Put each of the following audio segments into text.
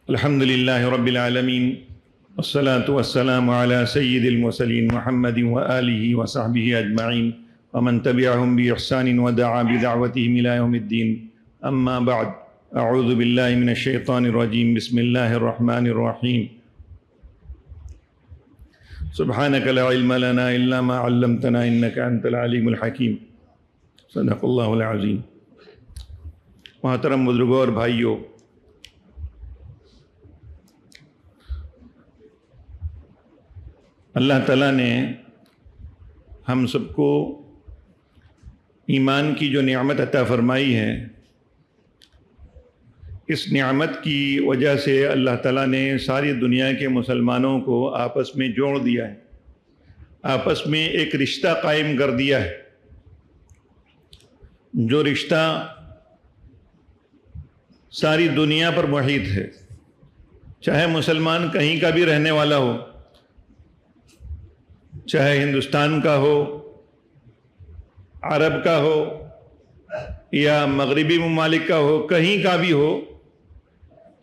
الحمد لله رب العالمين والصلاة والسلام على سيد المرسلين محمد وآله وصحبه أجمعين ومن تبعهم بإحسان ودعا بدعوتهم إلى يوم الدين. أما بعد، أعوذ بالله من الشيطان الرجيم. بسم الله الرحمن الرحيم. سبحانك لا علم لنا إلا ما علمتنا إنك أنت العليم الحكيم. صدق اللہ العظیم. محترم بزرگوں اور بھائیوں، اللہ تعالیٰ نے ہم سب کو ایمان کی جو نعمت عطا فرمائی ہے، اس نعمت کی وجہ سے اللہ تعالیٰ نے ساری دنیا کے مسلمانوں کو آپس میں جوڑ دیا ہے، آپس میں ایک رشتہ قائم کر دیا ہے، جو رشتہ ساری دنیا پر محیط ہے. چاہے مسلمان کہیں کا بھی رہنے والا ہو، چاہے ہندوستان کا ہو، عرب کا ہو یا مغربی ممالک کا ہو، کہیں کا بھی ہو،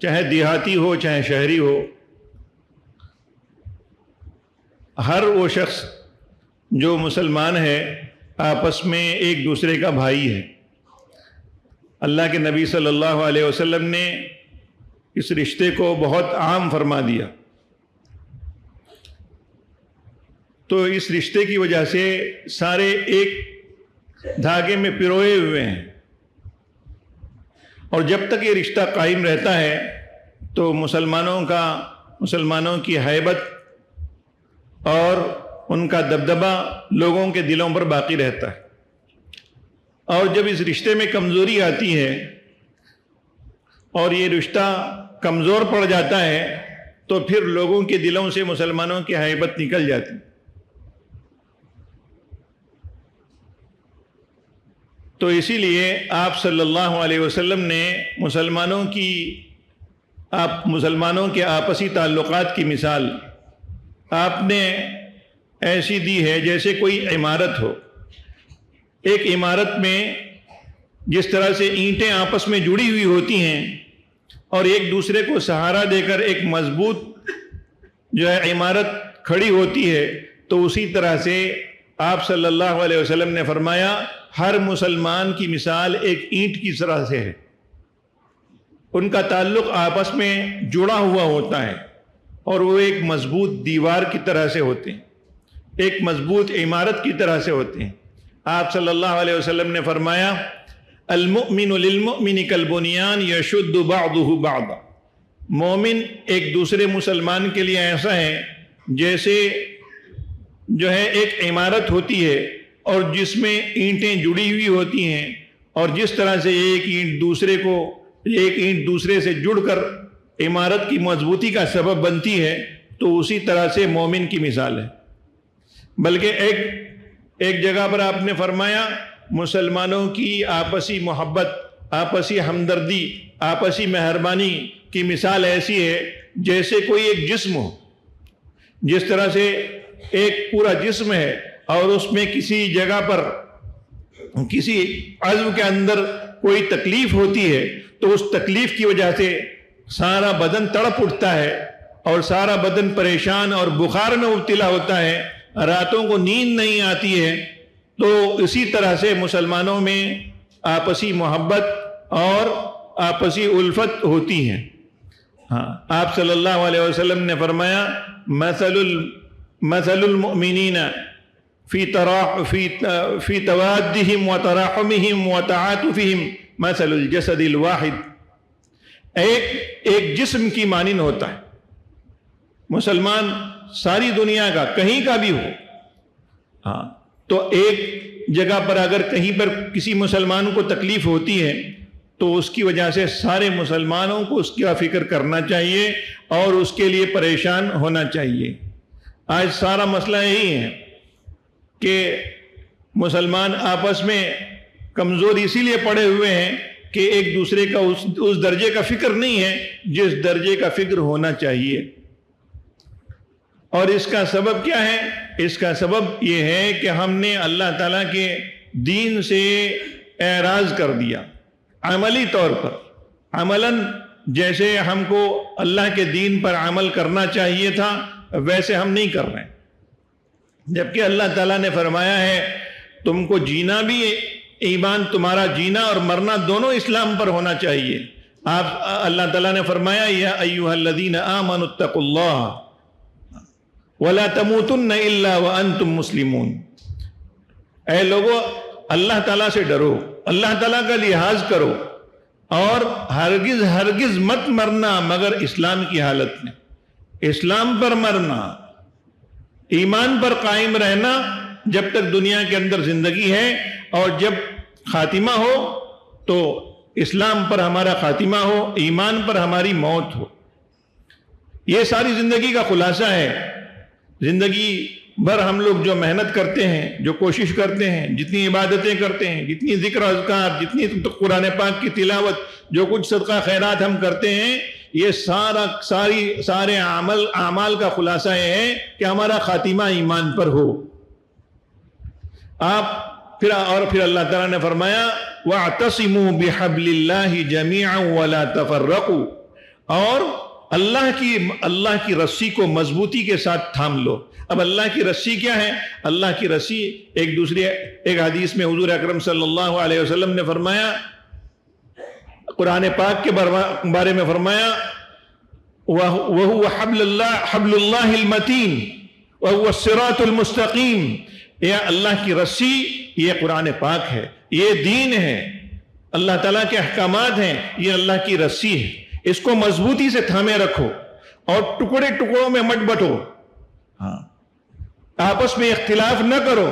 چاہے دیہاتی ہو چاہے شہری ہو، ہر وہ شخص جو مسلمان ہے آپس میں ایک دوسرے کا بھائی ہے. اللہ کے نبی صلی اللہ علیہ وسلم نے اس رشتے کو بہت عام فرما دیا. تو اس رشتے کی وجہ سے سارے ایک دھاگے میں پروئے ہوئے ہیں، اور جب تک یہ رشتہ قائم رہتا ہے تو مسلمانوں کی ہیبت اور ان کا دبدبہ لوگوں کے دلوں پر باقی رہتا ہے. اور جب اس رشتے میں کمزوری آتی ہے اور یہ رشتہ کمزور پڑ جاتا ہے تو پھر لوگوں کے دلوں سے مسلمانوں کی ہیبت نکل جاتی. تو اسی لیے آپ صلی اللہ علیہ وسلم نے مسلمانوں کے آپسی تعلقات کی مثال آپ نے ایسی دی ہے جیسے کوئی عمارت ہو. ایک عمارت میں جس طرح سے اینٹیں آپس میں جڑی ہوئی ہوتی ہیں اور ایک دوسرے کو سہارا دے کر ایک مضبوط جو ہے عمارت کھڑی ہوتی ہے، تو اسی طرح سے آپ صلی اللہ علیہ وسلم نے فرمایا ہر مسلمان کی مثال ایک اینٹ کی طرح سے ہے. ان کا تعلق آپس میں جڑا ہوا ہوتا ہے اور وہ ایک مضبوط دیوار کی طرح سے ہوتے ہیں، ایک مضبوط عمارت کی طرح سے ہوتے ہیں. آپ صلی اللہ علیہ وسلم نے فرمایا المؤمن للمؤمن کالبنیان یشد بعضہ بعضا. مومن ایک دوسرے مسلمان کے لیے ایسا ہے جیسے جو ہے ایک عمارت ہوتی ہے اور جس میں اینٹیں جڑی ہوئی ہوتی ہیں، اور جس طرح سے ایک اینٹ دوسرے سے جڑ کر عمارت کی مضبوطی کا سبب بنتی ہے، تو اسی طرح سے مومن کی مثال ہے. بلکہ ایک جگہ پر آپ نے فرمایا مسلمانوں کی آپسی محبت، آپسی ہمدردی، آپسی مہربانی کی مثال ایسی ہے جیسے کوئی ایک جسم ہو. جس طرح سے ایک پورا جسم ہے اور اس میں کسی جگہ پر کسی عضو کے اندر کوئی تکلیف ہوتی ہے تو اس تکلیف کی وجہ سے سارا بدن تڑپ اٹھتا ہے اور سارا بدن پریشان اور بخار میں مبتلا ہوتا ہے، راتوں کو نیند نہیں آتی ہے. تو اسی طرح سے مسلمانوں میں آپسی محبت اور آپسی الفت ہوتی ہے. آپ صلی اللہ علیہ وسلم نے فرمایا مثل المؤمنین فی توادہم وتراحمہم وتعاطفہم مثل الجسد الواحد. ایک جسم کی مانند ہوتا ہے. مسلمان ساری دنیا کا کہیں کا بھی ہو، تو ایک جگہ پر اگر کہیں پر کسی مسلمان کو تکلیف ہوتی ہے تو اس کی وجہ سے سارے مسلمانوں کو اس کا فکر کرنا چاہیے اور اس کے لیے پریشان ہونا چاہیے. آج سارا مسئلہ یہی ہے کہ مسلمان آپس میں کمزور اسی لیے پڑے ہوئے ہیں کہ ایک دوسرے کا اس درجے کا فکر نہیں ہے جس درجے کا فکر ہونا چاہیے. اور اس کا سبب کیا ہے؟ اس کا سبب یہ ہے کہ ہم نے اللہ تعالیٰ کے دین سے اعراض کر دیا. عملی طور پر عملاً جیسے ہم کو اللہ کے دین پر عمل کرنا چاہیے تھا ویسے ہم نہیں کر رہے ہیں، جبکہ اللہ تعالیٰ نے فرمایا ہے تم کو جینا بھی ایمان، تمہارا جینا اور مرنا دونوں اسلام پر ہونا چاہیے۔ اللہ تعالیٰ نے فرمایا یا ایھا الذین آمنوا اتقوا اللہ ولا تموتن الا وانتم مسلمون، اے لوگو اللہ تعالیٰ سے ڈرو، اللہ تعالیٰ کا لحاظ کرو، اور ہرگز ہرگز مت مرنا مگر اسلام کی حالت میں، اسلام پر مرنا، ایمان پر قائم رہنا جب تک دنیا کے اندر زندگی ہے، اور جب خاتمہ ہو تو اسلام پر ہمارا خاتمہ ہو، ایمان پر ہماری موت ہو۔ یہ ساری زندگی کا خلاصہ ہے۔ زندگی بھر ہم لوگ جو محنت کرتے ہیں، جو کوشش کرتے ہیں، جتنی عبادتیں کرتے ہیں، جتنی ذکر اذکار، جتنی قرآن پاک کی تلاوت، جو کچھ صدقہ خیرات ہم کرتے ہیں، یہ سارے اعمال کا خلاصہ یہ ہے کہ ہمارا خاتمہ ایمان پر ہو۔ پھر اللہ تعالیٰ نے فرمایا وَاعْتَصِمُوا بِحَبْلِ اللَّهِ جَمِيعًا وَلَا تَفَرَّقُوا، اور اللہ کی رسی کو مضبوطی کے ساتھ تھام لو۔ اب اللہ کی رسی کیا ہے؟ اللہ کی رسی ایک حدیث میں حضور اکرم صلی اللہ علیہ وسلم نے فرمایا، قرآن پاک کے بارے میں فرمایا وَهُوَ حَبْلُ اللَّهِ الْمَتِينُ وَهُوَ الصِّرَاطُ الْمُسْتَقِيمُ، یہ اللہ کی رسی، یہ قرآن پاک ہے، یہ دین ہے، اللہ تعالیٰ کے احکامات ہیں، یہ اللہ کی رسی ہے، اس کو مضبوطی سے تھامے رکھو اور ٹکڑے ٹکڑوں میں مت بٹو، آپس میں اختلاف نہ کرو۔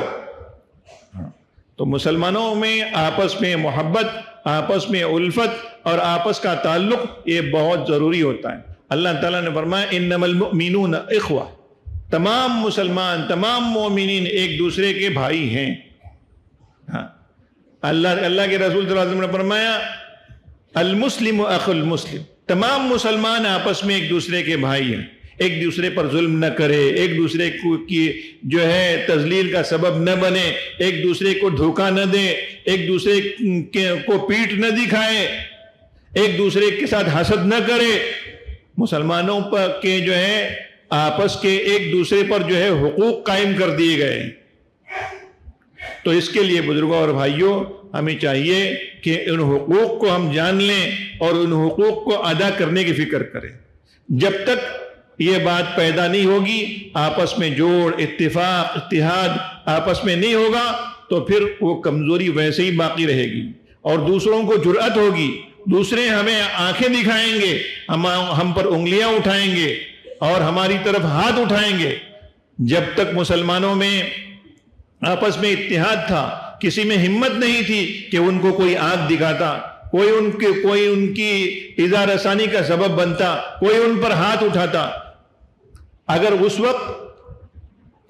تو مسلمانوں میں آپس میں محبت، آپس میں الفت اور آپس کا تعلق یہ بہت ضروری ہوتا ہے۔ اللہ تعالیٰ نے فرمایا انما المؤمنون اخوہ، تمام مسلمان، تمام مومنین ایک دوسرے کے بھائی ہیں۔ اللہ کے رسول صلی اللہ علیہ وسلم نے فرمایا المسلم اخو المسلم، تمام مسلمان آپس میں ایک دوسرے کے بھائی ہیں، ایک دوسرے پر ظلم نہ کرے، ایک دوسرے کی جو ہے تذلیل کا سبب نہ بنے، ایک دوسرے کو دھوکہ نہ دے، ایک دوسرے کو پیٹ نہ دکھائے، ایک دوسرے کے ساتھ حسد نہ کرے۔ مسلمانوں پر کے جو ہے آپس کے ایک دوسرے پر جو ہے حقوق قائم کر دیے گئے۔ تو اس کے لیے بزرگوں اور بھائیوں ہمیں چاہیے کہ ان حقوق کو ہم جان لیں اور ان حقوق کو ادا کرنے کی فکر کریں۔ جب تک یہ بات پیدا نہیں ہوگی، آپس میں جوڑ، اتفاق، اتحاد آپس میں نہیں ہوگا، تو پھر وہ کمزوری ویسے ہی باقی رہے گی، اور دوسروں کو جرأت ہوگی، دوسرے ہمیں آنکھیں دکھائیں گے، ہم پر انگلیاں اٹھائیں گے اور ہماری طرف ہاتھ اٹھائیں گے۔ جب تک مسلمانوں میں آپس میں اتحاد تھا، کسی میں ہمت نہیں تھی کہ ان کو کوئی آنکھ دکھاتا، کوئی ان کی ایذا رسانی کا سبب بنتا، کوئی ان پر ہاتھ اٹھاتا۔ اگر اس وقت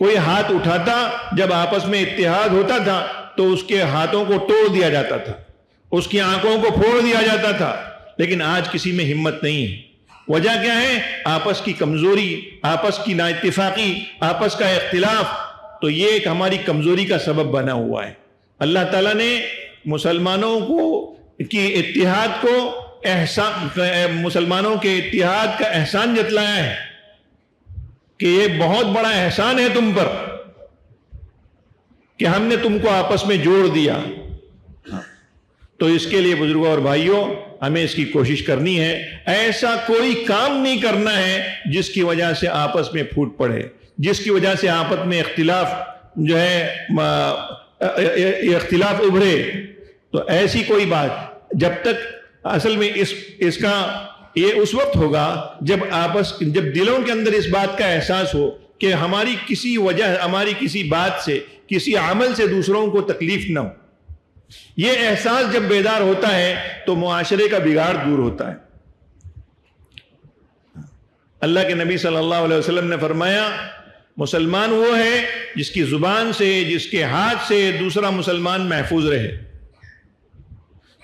کوئی ہاتھ اٹھاتا جب آپس میں اتحاد ہوتا تھا تو اس کے ہاتھوں کو توڑ دیا جاتا تھا، اس کی آنکھوں کو پھوڑ دیا جاتا تھا، لیکن آج کسی میں ہمت نہیں ہے۔ وجہ کیا ہے؟ آپس کی کمزوری، آپس کی نااتفاقی، آپس کا اختلاف، تو یہ ایک ہماری کمزوری کا سبب بنا ہوا ہے۔ اللہ تعالیٰ نے مسلمانوں کی اتحاد کو مسلمانوں کے اتحاد کا احسان جتلایا ہے کہ یہ بہت بڑا احسان ہے تم پر کہ ہم نے تم کو آپس میں جوڑ دیا۔ تو اس کے لیے بزرگوں اور بھائیوں ہمیں اس کی کوشش کرنی ہے۔ ایسا کوئی کام نہیں کرنا ہے جس کی وجہ سے آپس میں پھوٹ پڑے، جس کی وجہ سے آپس میں اختلاف جو ہے اختلاف ابھرے۔ تو ایسی کوئی بات جب تک اصل میں اس کا یہ اس وقت ہوگا جب دلوں کے اندر اس بات کا احساس ہو کہ ہماری کسی بات سے، کسی عمل سے دوسروں کو تکلیف نہ ہو۔ یہ احساس جب بیدار ہوتا ہے تو معاشرے کا بگاڑ دور ہوتا ہے۔ اللہ کے نبی صلی اللہ علیہ وسلم نے فرمایا مسلمان وہ ہے جس کی زبان سے، جس کے ہاتھ سے دوسرا مسلمان محفوظ رہے۔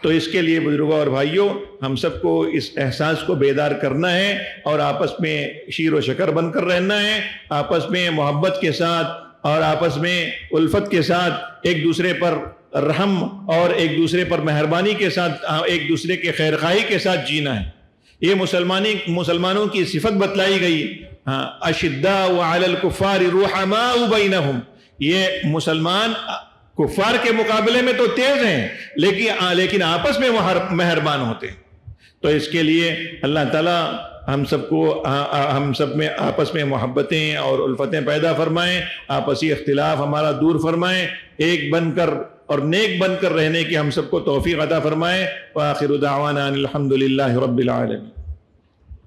تو اس کے لیے بزرگوں اور بھائیوں ہم سب کو اس احساس کو بیدار کرنا ہے اور آپس میں شیر و شکر بن کر رہنا ہے، آپس میں محبت کے ساتھ اور آپس میں الفت کے ساتھ ایک دوسرے پر رحم اور ایک دوسرے پر مہربانی کے ساتھ، ایک دوسرے کے خیر خواہی کے ساتھ جینا ہے۔ یہ مسلمانوں کی صفت بتلائی گئی. ہاں، اشداء علی الکفار رحماء بینہم، یہ مسلمان کفار کے مقابلے میں تو تیز ہیں لیکن آپس میں مہربان ہوتے ہیں. تو اس کے لیے اللہ تعالیٰ ہم سب میں آپس میں محبتیں اور الفتیں پیدا فرمائیں، آپسی اختلاف ہمارا دور فرمائیں، ایک بن کر اور نیک بن کر رہنے کی ہم سب کو توفیق عطا فرمائیں. وآخر دعوانا ان الحمد للہ رب العالمین.